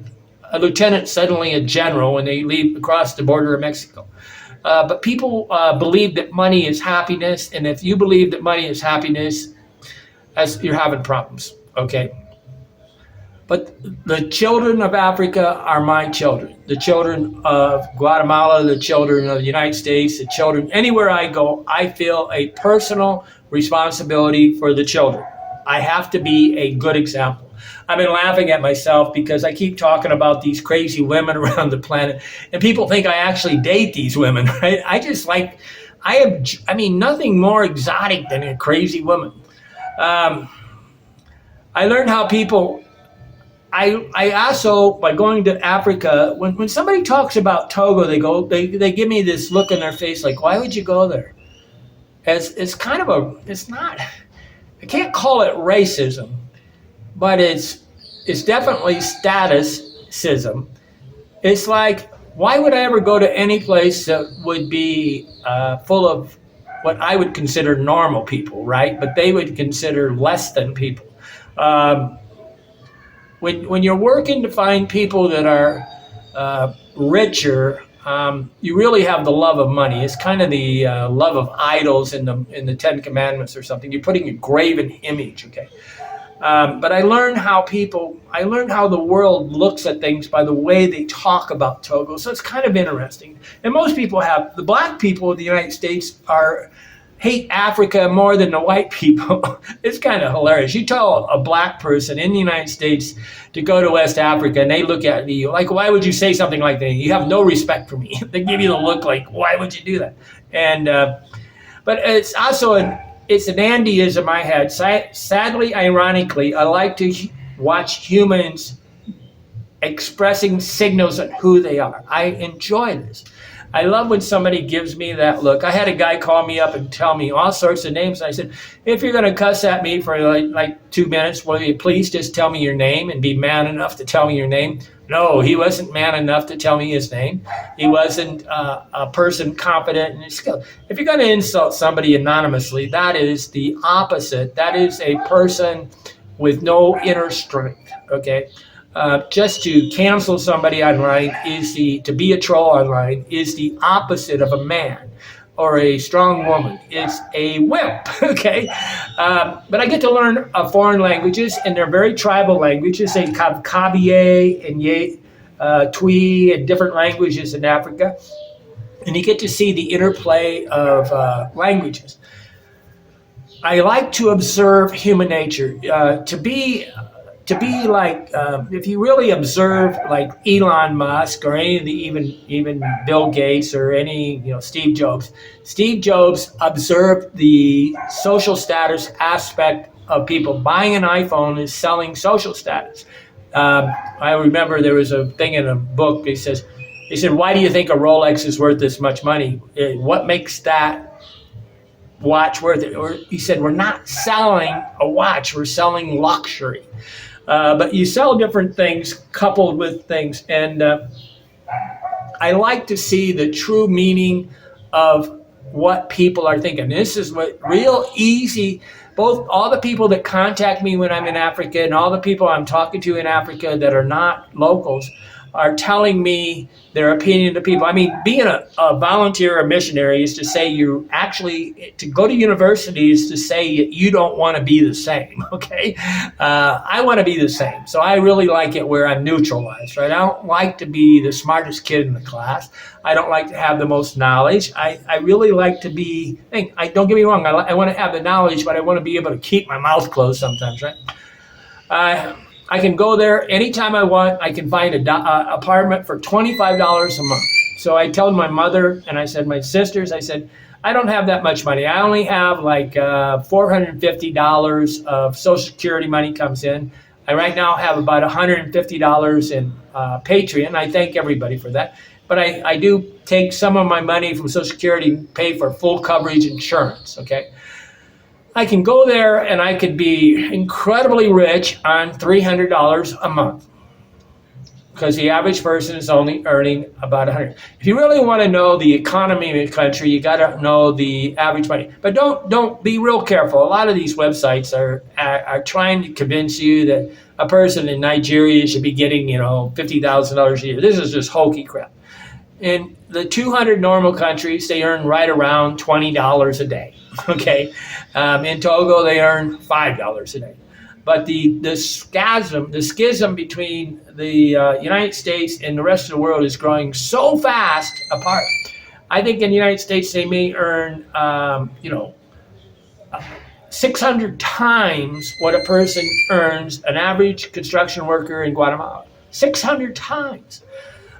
lieutenant suddenly a general when they leave across the border of Mexico. But people believe that money is happiness, and if you believe that money is happiness, you're having problems. Okay. But the children of Africa are my children. The children of Guatemala, the children of the United States, the children, anywhere I go, I feel a personal responsibility for the children. I have to be a good example. I've been laughing at myself because I keep talking about these crazy women around the planet, and people think I actually date these women, right? I mean, nothing more exotic than a crazy woman. I learned how people I also, by going to Africa, when somebody talks about Togo, they give me this look in their face like, why would you go there? It's kind of it's not, I can't call it racism, but it's definitely statusism. It's like, why would I ever go to any place that would be full of what I would consider normal people, right? But they would consider less than people. When you're working to find people that are richer, you really have the love of money. It's kind of the love of idols in the Ten Commandments or something. You're putting a graven image, okay? But I learned how the world looks at things by the way they talk about Togo. So it's kind of interesting. And most people the black people of the United States hate Africa more than the white people. It's kind of hilarious. You tell a black person in the United States to go to West Africa and they look at you like, why would you say something like that? You have no respect for me. They give you the look like, why would you do that? And but it's also it's an Andyism I had. Sadly, ironically, I like to watch humans expressing signals on who they are. I enjoy this. I love when somebody gives me that look. I had a guy call me up and tell me all sorts of names. I said, if you're going to cuss at me for like 2 minutes, will you please just tell me your name and be man enough to tell me your name? No, he wasn't man enough to tell me his name. He wasn't a person confident in his skill. If you're going to insult somebody anonymously, that is the opposite. That is a person with no inner strength, okay? Just to cancel somebody online to be a troll online is the opposite of a man or a strong woman. It's a wimp, okay? But I get to learn foreign languages, and they're very tribal languages. They have Kabylie and Twi and different languages in Africa. And you get to see the interplay of languages. I like to observe human nature. To be like, if you really observe like Elon Musk or any of the even Bill Gates or any Steve Jobs observed the social status aspect of people. Buying an iPhone is selling social status. I remember there was a thing in a book. They said, why do you think a Rolex is worth this much money? What makes that watch worth it? Or he said, we're not selling a watch, we're selling luxury. But you sell different things coupled with things. And I like to see the true meaning of what people are thinking. This is what real easy, both all the people that contact me when I'm in Africa and all the people I'm talking to in Africa that are not locals are telling me their opinion to people. I mean, being a volunteer or missionary is to say to go to university is to say you don't want to be the same, okay? I want to be the same. So I really like it where I'm neutralized, right? I don't like to be the smartest kid in the class. I don't like to have the most knowledge. I really like to be, don't get me wrong, I want to have the knowledge, but I want to be able to keep my mouth closed sometimes, right? I can go there anytime I want. I can find an apartment for $25 a month. So I told my mother and I said, my sisters, I said, I don't have that much money. I only have like $450 of Social Security money comes in. I right now have about $150 in Patreon. I thank everybody for that. But I do take some of my money from Social Security and pay for full coverage insurance, okay? I can go there and I could be incredibly rich on $300 a month. because the average person is only earning about 100. If you really want to know the economy of the country, you got to know the average money. But don't be real careful. A lot of these websites are trying to convince you that a person in Nigeria should be getting, $50,000 a year. This is just hokey crap. In the 200 normal countries, they earn right around $20 a day. Okay, in Togo, they earn $5 a day. But the schism between the United States and the rest of the world is growing so fast apart. I think in the United States they may earn, 600 times what a person earns, an average construction worker in Guatemala. 600 times.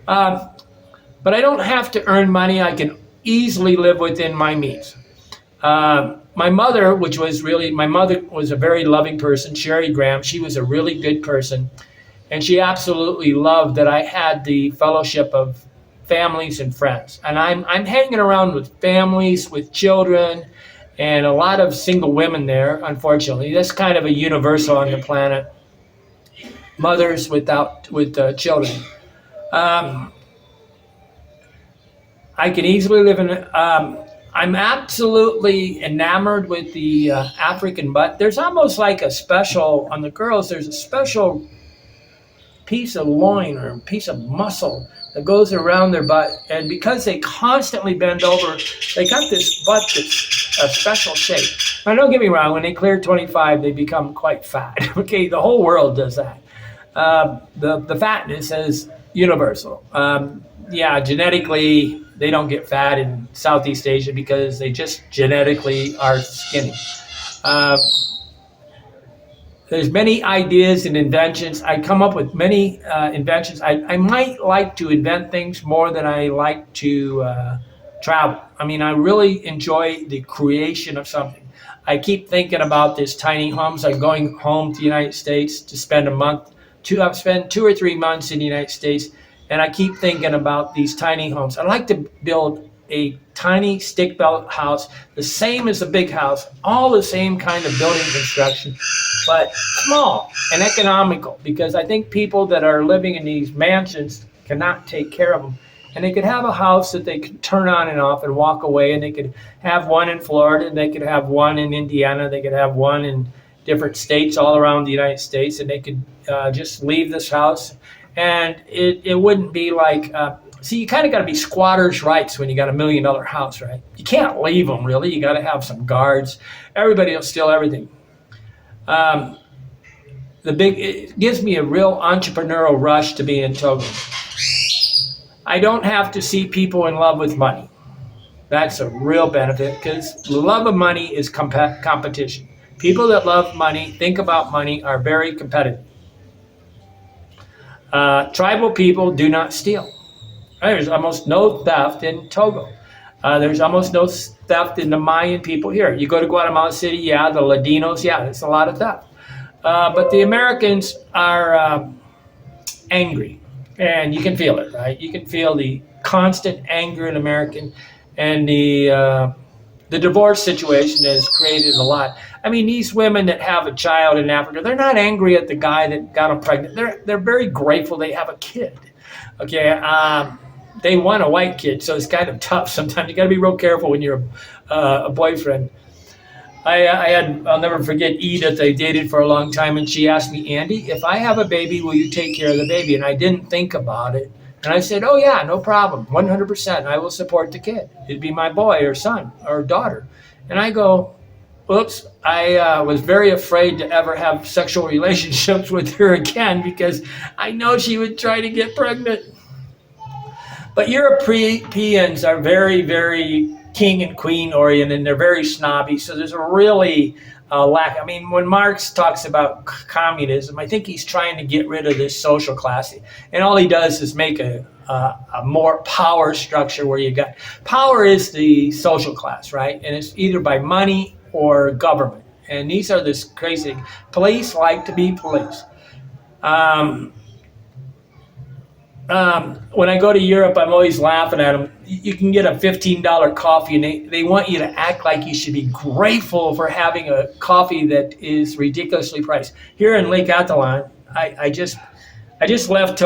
But I don't have to earn money. I can easily live within my means. My mother was a very loving person, Sherry Graham. She was a really good person. And she absolutely loved that I had the fellowship of families and friends. And I'm hanging around with families, with children, and a lot of single women there, unfortunately. That's kind of a universal on the planet. Mothers with children. I can easily live in I'm absolutely enamored with the African butt. There's almost like a special, on the girls, there's a special piece of loin or a piece of muscle that goes around their butt. And because they constantly bend over, they got this butt that's a special shape. Now, don't get me wrong, when they clear 25, they become quite fat. Okay, the whole world does that. The fatness is universal. Genetically, they don't get fat in Southeast Asia because they just genetically are skinny. There's many ideas and inventions. I come up with many inventions. I might like to invent things more than I like to travel. I mean, I really enjoy the creation of something. I keep thinking about this tiny homes. I'm going home to the United States to spend a month. I've spent 2 or 3 months in the United States. And I keep thinking about these tiny homes. I'd like to build a tiny stick-built house, the same as a big house, all the same kind of building construction, but small and economical, because I think people that are living in these mansions cannot take care of them. And they could have a house that they could turn on and off and walk away, and they could have one in Florida, and they could have one in Indiana, they could have one in different states all around the United States, and they could just leave this house. And it wouldn't be like, you kind of got to be squatters' rights when you got $1 million house, right? You can't leave them, really. You got to have some guards. Everybody will steal everything. It gives me a real entrepreneurial rush to be in Togo. I don't have to see people in love with money. That's a real benefit, because the love of money is competition. People that love money, think about money, are very competitive. Tribal people do not steal. There's almost no theft in Togo. There's almost no theft in the Mayan people here. You go to Guatemala City, the Ladinos, there's a lot of theft. But the Americans are angry, and you can feel it, right? You can feel the constant anger in American, and the divorce situation has created a lot. I mean, these women that have a child in Africa, they're not angry at the guy that got them pregnant. They're very grateful they have a kid. Okay, they want a white kid, so it's kind of tough sometimes. You got to be real careful when you're a boyfriend. I'll never forget Edith. I dated for a long time, and she asked me, Andy, if I have a baby, will you take care of the baby? And I didn't think about it. And I said, oh yeah, no problem, 100%. I will support the kid. It'd be my boy or son or daughter. And I go, oops, I was very afraid to ever have sexual relationships with her again, because I know she would try to get pregnant. But Europeans are very, very king and queen oriented, and they're very snobby. So there's a really lack. I mean, when Marx talks about communism, I think he's trying to get rid of this social class. And all he does is make a more power structure where you got power is the social class, right? And it's either by money or government. And these are this crazy thing. Police like to be police. When I go to Europe, I'm always laughing at them. You can get a $15 coffee, and they want you to act like you should be grateful for having a coffee that is ridiculously priced. Here in Lake Atalan, I just left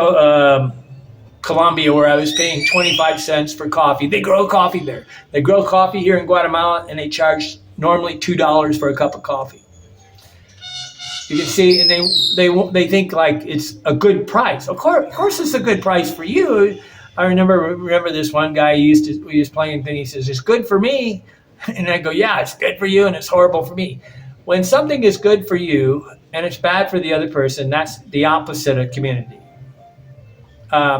Colombia, where I was paying 25 cents for coffee. They grow coffee there. They grow coffee here in Guatemala, and they charge normally $2 for a cup of coffee. You can see, and they think like it's a good price. Of course, it's a good price for you. I remember this one guy we was playing thing. He says it's good for me, and I go, yeah, it's good for you, and it's horrible for me. When something is good for you and it's bad for the other person, that's the opposite of community.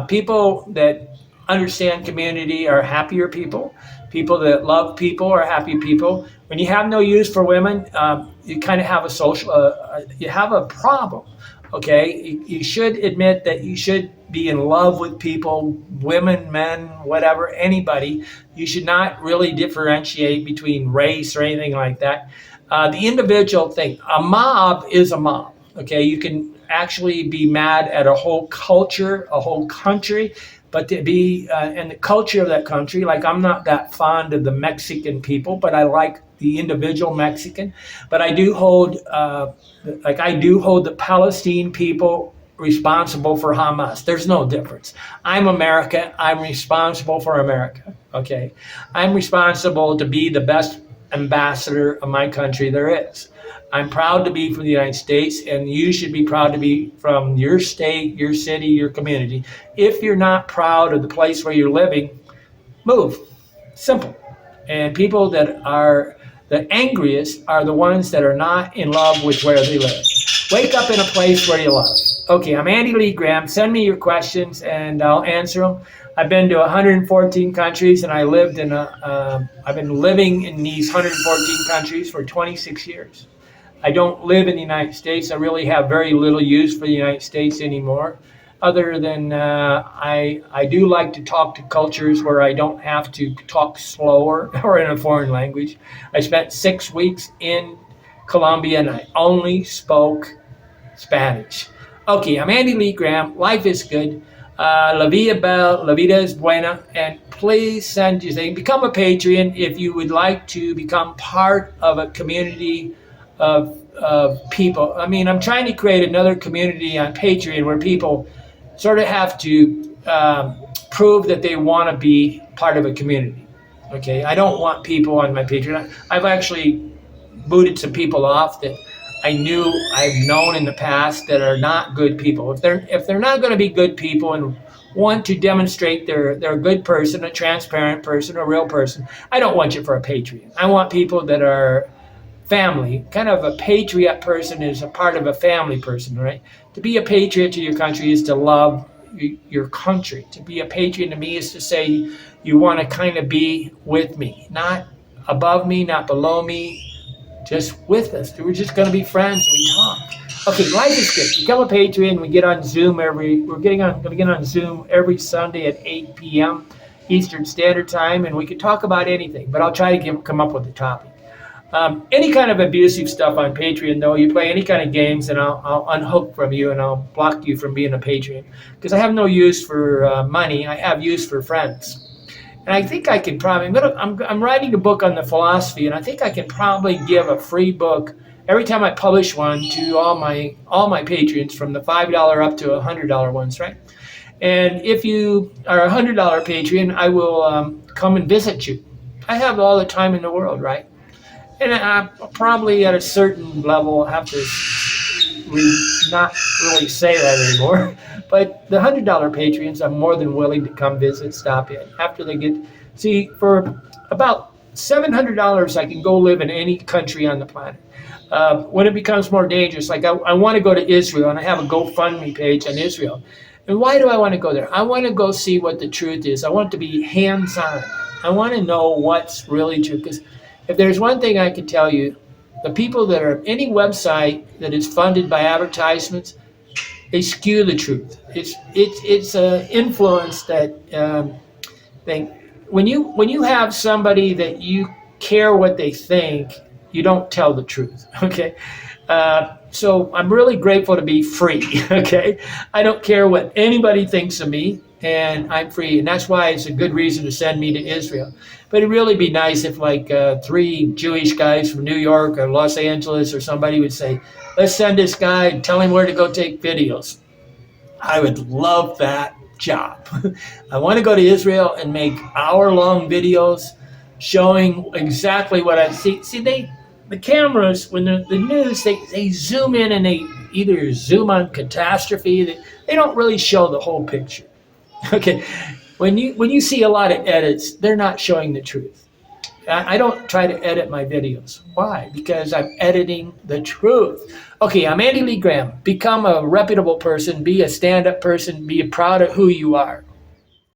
People that understand community are happier people. People that love people are happy people. When you have no use for women, you kind of have you have a problem. Okay, you should admit that you should be in love with people, women, men, whatever, anybody. You should not really differentiate between race or anything like that. The individual thing, a mob is a mob. Okay, you can actually be mad at a whole culture, a whole country, but to be in the culture of that country, like I'm not that fond of the Mexican people, but I like the individual Mexican. But I do hold, the Palestinian people responsible for Hamas. There's no difference. I'm America. I'm responsible for America. Okay, I'm responsible to be the best ambassador of my country there is. I'm proud to be from the United States, and you should be proud to be from your state, your city, your community. If you're not proud of the place where you're living, move. Simple. And people that are the angriest are the ones that are not in love with where they live. Wake up in a place where you love. Okay, I'm Andy Lee Graham. Send me your questions, and I'll answer them. I've been to 114 countries, and I've been living in these 114 countries for 26 years. I don't live in the United States. I really have very little use for the United States anymore, other than I do like to talk to cultures where I don't have to talk slower or in a foreign language. I spent 6 weeks in Colombia, and I only spoke Spanish. Okay, I'm Andy Lee Graham. Life is good. La vida bella, la vida es buena. And please send your thing. Become a Patreon if you would like to become part of a community of people. I mean, I'm trying to create another community on Patreon where people sort of have to prove that they want to be part of a community. Okay, I don't want people on my Patreon. I've actually booted some people off that I've known in the past that are not good people. If they're not going to be good people and want to demonstrate they're a good person, a transparent person, a real person, I don't want you for a Patreon. I want people that are family. Kind of a patriot person is a part of a family person, right? To be a patriot to your country is to love your country. To be a patriot to me is to say you want to kind of be with me, not above me, not below me, just with us. We're just going to be friends and we talk. Okay, life is good. Become a Patreon. We get on Zoom going to get on Zoom every Sunday at 8 p.m. Eastern Standard Time, and we can talk about anything, but I'll try to come up with a topic. Any kind of abusive stuff on Patreon, though, you play any kind of games, and I'll unhook from you and I'll block you from being a Patreon. Because I have no use for money. I have use for friends. And I think I can probably, I'm writing a book on the philosophy, and I think I can probably give a free book every time I publish one to all my Patreons, from the $5 up to $100 ones, right? And if you are a $100 Patreon, I will come and visit you. I have all the time in the world, right? And I probably at a certain level have to not really say that anymore. But the $100 Patreons, I'm more than willing to come visit, stop in. After they for about $700, I can go live in any country on the planet. When it becomes more dangerous, like I want to go to Israel, and I have a GoFundMe page on Israel. And why do I want to go there? I want to go see what the truth is. I want to be hands-on. I want to know what's really true. Because if there's one thing I can tell you, the people that are any website that is funded by advertisements, they skew the truth. It's an influence that when you have somebody that you care what they think, you don't tell the truth. Okay, so I'm really grateful to be free. Okay, I don't care what anybody thinks of me, and I'm free, and that's why it's a good reason to send me to Israel. But it'd really be nice if like 3 Jewish guys from New York or Los Angeles or somebody would say, let's send this guy and tell him where to go take videos. I would love that job. I want to go to Israel and make hour-long videos showing exactly what I see. See, the cameras, when the news, they zoom in and they either zoom on catastrophe. They don't really show the whole picture. Okay, when you see a lot of edits, they're not showing the truth. I don't try to edit my videos. Why? Because I'm editing the truth. Okay, I'm Andy Lee Graham. Become a reputable person, be a stand-up person, be proud of who you are.